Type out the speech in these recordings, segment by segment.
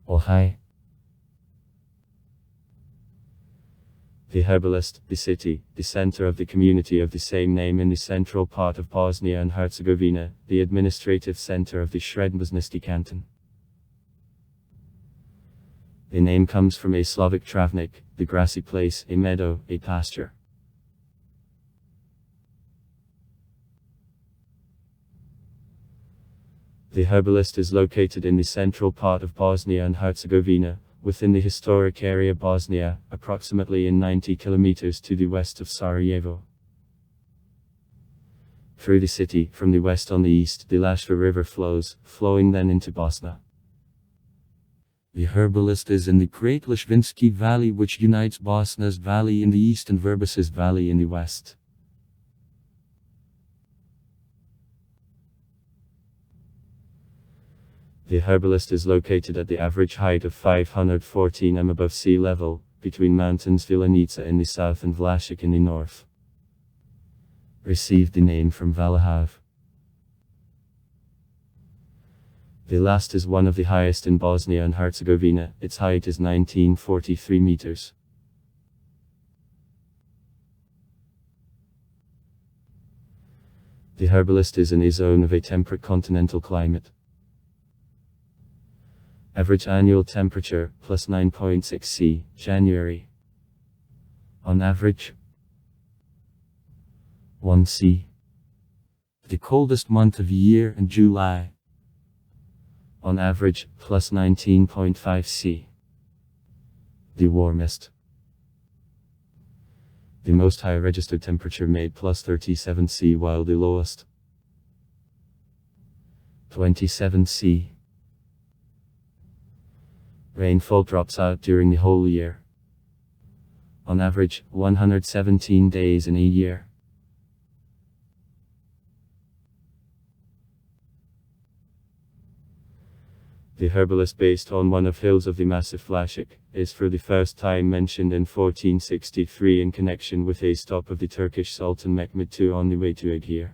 Ohio. The herbalist, the city, the center of the community of the same name in the central part of Bosnia and Herzegovina, the administrative center of the Srednjobosanski canton. The name comes from a Slavic Travnik, the grassy place, a meadow, a pasture. The herbalist is located in the central part of Bosnia and Herzegovina, within the historic area Bosnia, approximately in 90 kilometers to the west of Sarajevo. Through the city, from the west on the east, the Lashva River flows, flowing then into Bosna. The herbalist is in the Great Lishvinski Valley, which unites Bosna's valley in the east and Verbisa's valley in the west. The herbalist is located at the average height of 514 m above sea level, between mountains Vilanica in the south and Vlasic in the north. Received the name from Valahav. The last is one of the highest in Bosnia and Herzegovina, its height is 1943 meters. The herbalist is in a zone of a temperate continental climate. Average annual temperature, plus 9.6 C, January. On average, 1 C. The coldest month of the year in July. On average, plus 19.5 C. The warmest. The most high registered temperature made plus 37 C, while the lowest, 27 C. Rainfall drops out during the whole year. On average, 117 days in a year. The herbalist, based on one of hills of the massive Vlasic, is for the first time mentioned in 1463 in connection with a stop of the Turkish Sultan Mehmed II on the way to Egir.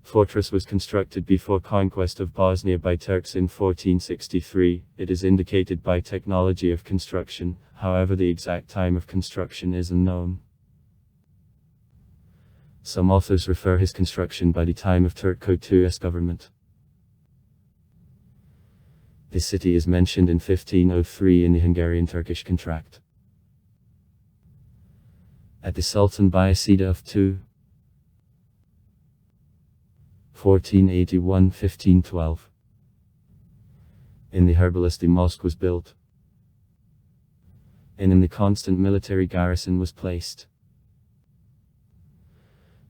Fortress was constructed before conquest of Bosnia by Turks in 1463. It is indicated by technology of construction, however the exact time of construction is unknown. Some authors refer his construction by the time of Turko II's government. The city is mentioned in 1503 in the Hungarian-Turkish contract. At the Sultan Bayezid of II, 1481-1512. In the herbalist the mosque was built. And in the constant military garrison was placed.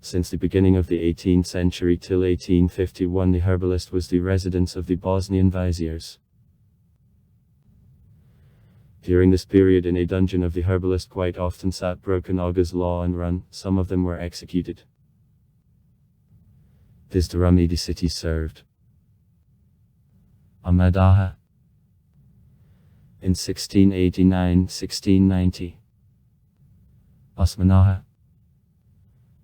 Since the beginning of the 18th century till 1851 the herbalist was the residence of the Bosnian viziers. During this period in a dungeon of the herbalist quite often sat broken augurs law and run, some of them were executed. This Durrani the city served. Ahmadaha. In 1689-1690. Osmanaha.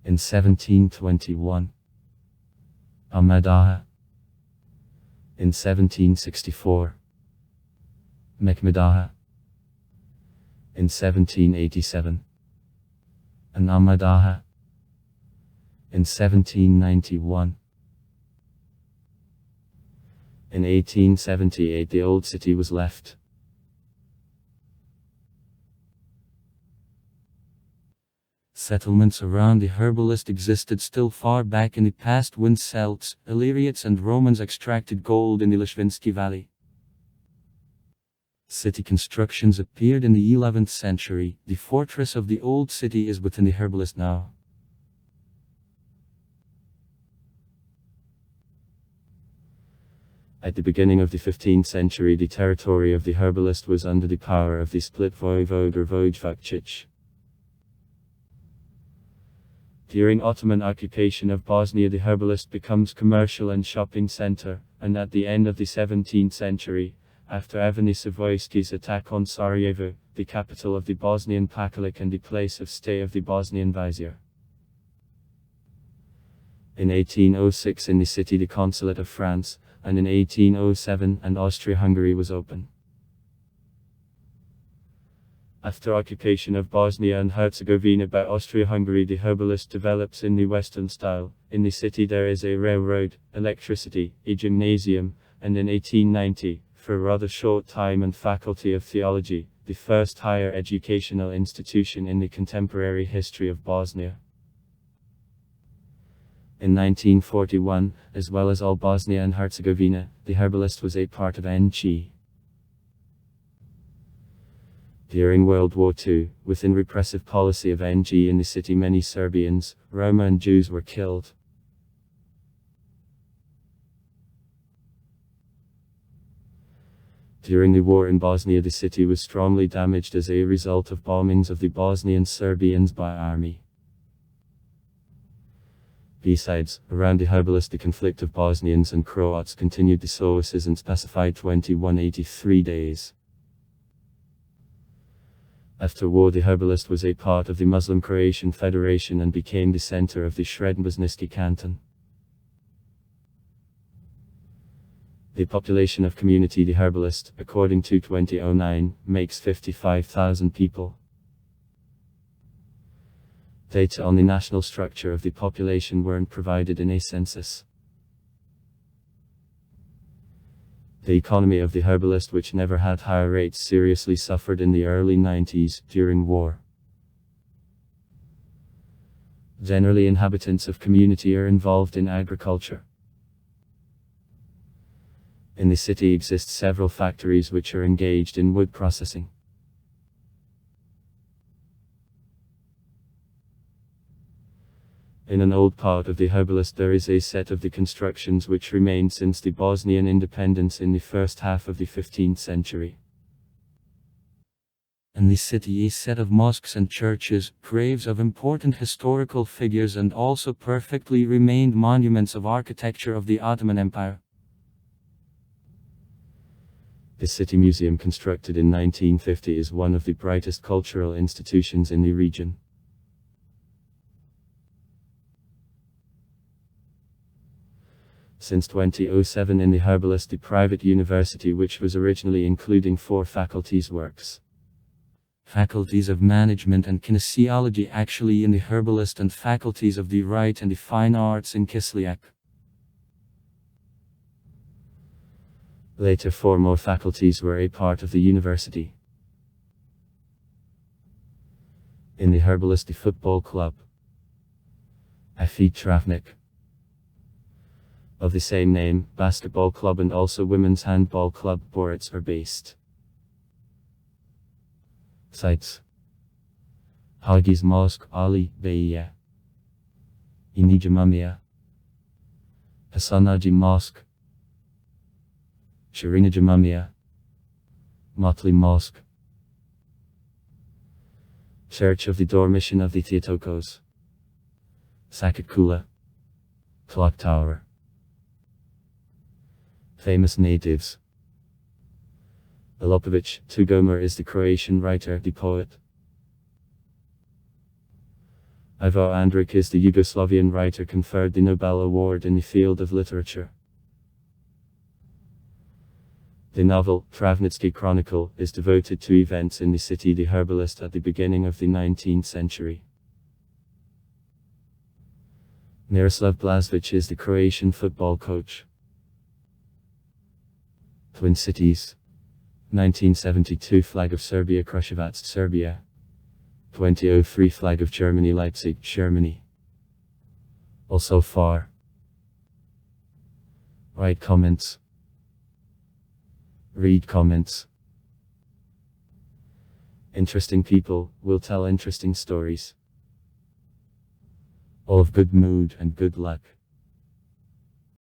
In 1721. Ahmadaha. In 1764. Mehmedaha. In 1787. And Ahmadaha. In 1791. In 1878 the old city was left. Settlements around the herbalist existed still far back in the past when Celts, Illyrians and Romans extracted gold in the Lishvinski Valley. City constructions appeared in the 11th century. The fortress of the old city is within the herbalist now. At the beginning of the 15th century the territory of the herbalist was under the power of the split voivode or Vojvodchich. During Ottoman occupation of Bosnia the herbalist becomes commercial and shopping center, and at the end of the 17th century, after Ivan Savoyski's attack on Sarajevo, the capital of the Bosnian Pachalik and the place of stay of the Bosnian vizier. In 1806 in the city the consulate of France, and in 1807 and Austria-Hungary was open. After occupation of Bosnia and Herzegovina by Austria-Hungary, the herbalist develops in the Western style. In the city there is a railroad, electricity, a gymnasium, and in 1890, for a rather short time, and Faculty of Theology, the first higher educational institution in the contemporary history of Bosnia. In 1941, as well as all Bosnia and Herzegovina, the herbalist was a part of NG. During World War II, within repressive policy of NG in the city, many Serbians, Roma and Jews were killed. During the war in Bosnia, the city was strongly damaged as a result of bombings of the Bosnian Serbians by army. Besides, around the herbalist, the conflict of Bosnians and Croats continued. The SOAS isn't specified 2183 days. After war, the herbalist was a part of the Muslim Croatian Federation and became the center of the Srednjobosnijski canton. The population of community the herbalist, according to 2009, makes 55,000 people. Data on the national structure of the population weren't provided in a census. The economy of the herbalist, which never had higher rates, seriously suffered in the early 90s, during war. Generally, inhabitants of community are involved in agriculture. In the city exist several factories which are engaged in wood processing. In an old part of the herbalist there is a set of the constructions which remained since the Bosnian independence in the first half of the 15th century. In the city, a set of mosques and churches, graves of important historical figures, and also perfectly remained monuments of architecture of the Ottoman Empire. The city museum, constructed in 1950, is one of the brightest cultural institutions in the region. Since 2007 in the herbalist, the private university, which was originally including 4 faculties, works. Faculties of management and kinesiology actually in the herbalist, and faculties of the right and the fine arts in Kislyak. Later 4 more faculties were a part of the university. In the herbalist, the football club, Travnik, of the same name, basketball club, and also women's handball club, Borits, are based. Sites: Hagi's Mosque, Ali Beyya, Inijamamia, Hasanaji Mosque, Shirinajamamia, Motley Mosque, Church of the Dormition of the Theotokos, Sakakula, Clock Tower. Famous natives: Alopovic Tugomir is the Croatian writer, the poet. Ivo Andrić is the Yugoslavian writer conferred the Nobel Award in the field of literature. The novel, Travnitski Chronicle, is devoted to events in the city the herbalist at the beginning of the 19th century. Miroslav Blažević is the Croatian football coach. Twin Cities: 1972 Flag of Serbia, Kruševac, Serbia. 2003 Flag of Germany, Leipzig, Germany. Also far. Write comments. Read comments. Interesting people will tell interesting stories. All of good mood and good luck.